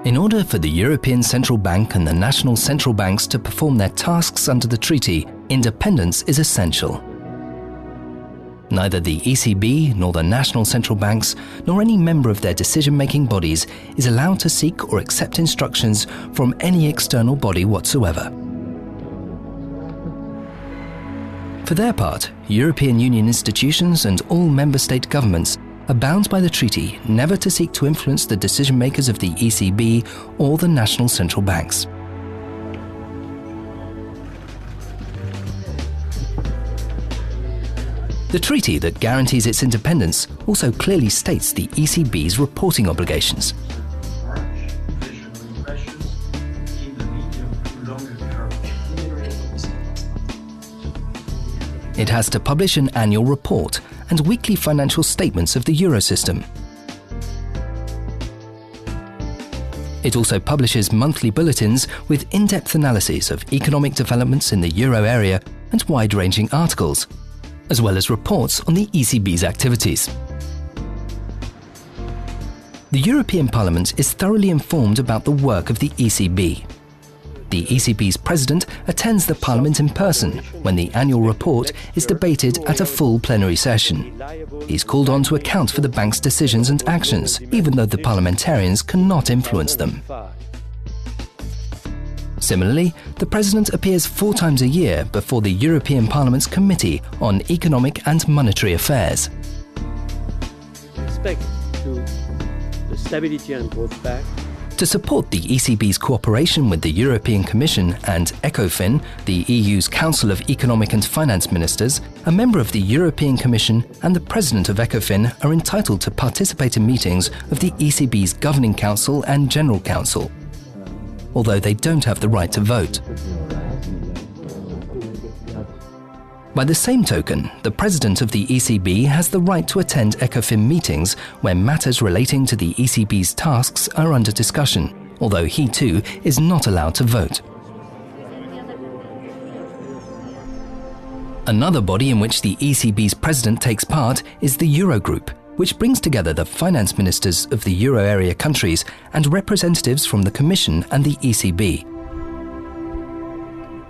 In order for the European Central Bank and the national central banks to perform their tasks under the treaty, independence is essential. Neither the ECB nor the national central banks, nor any member of their decision-making bodies is allowed to seek or accept instructions from any external body whatsoever. For their part, European Union institutions and all member state governments are bound by the treaty never to seek to influence the decision-makers of the ECB or the national central banks. The treaty that guarantees its independence also clearly states the ECB's reporting obligations. It has to publish an annual report and weekly financial statements of the Eurosystem. It also publishes monthly bulletins with in-depth analyses of economic developments in the euro area and wide-ranging articles, as well as reports on the ECB's activities. The European Parliament is thoroughly informed about the work of the ECB. The ECB's president attends the Parliament in person when the annual report is debated at a full plenary session. He's called on to account for the bank's decisions and actions, even though the parliamentarians cannot influence them. Similarly, the President appears 4 times a year before the European Parliament's Committee on Economic and Monetary Affairs. Respect to the Stability and Growth Pact. To support the ECB's cooperation with the European Commission and ECOFIN, the EU's Council of Economic and Finance Ministers, a member of the European Commission and the President of ECOFIN are entitled to participate in meetings of the ECB's Governing Council and General Council, although they don't have the right to vote. By the same token, the President of the ECB has the right to attend ECOFIN meetings when matters relating to the ECB's tasks are under discussion, although he too is not allowed to vote. Another body in which the ECB's President takes part is the Eurogroup, which brings together the finance ministers of the euro area countries and representatives from the Commission and the ECB.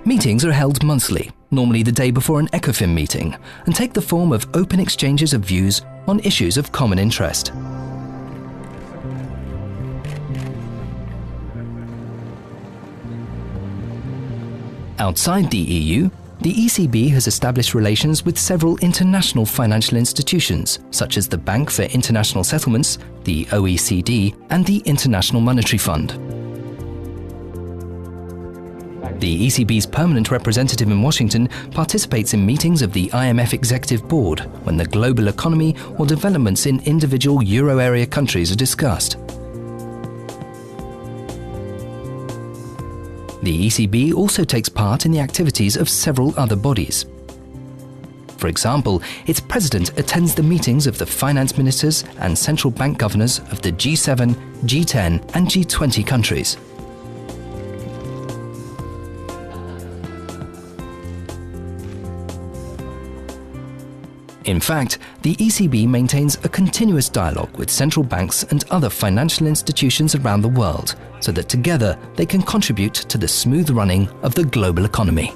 Meetings are held monthly, normally the day before an ECOFIN meeting, and take the form of open exchanges of views on issues of common interest. Outside the EU, the ECB has established relations with several international financial institutions, such as the Bank for International Settlements, the OECD, and the International Monetary Fund. The ECB's permanent representative in Washington participates in meetings of the IMF Executive Board when the global economy or developments in individual euro area countries are discussed. The ECB also takes part in the activities of several other bodies. For example, its president attends the meetings of the finance ministers and central bank governors of the G7, G10 and G20 countries. In fact, the ECB maintains a continuous dialogue with central banks and other financial institutions around the world, so that together they can contribute to the smooth running of the global economy.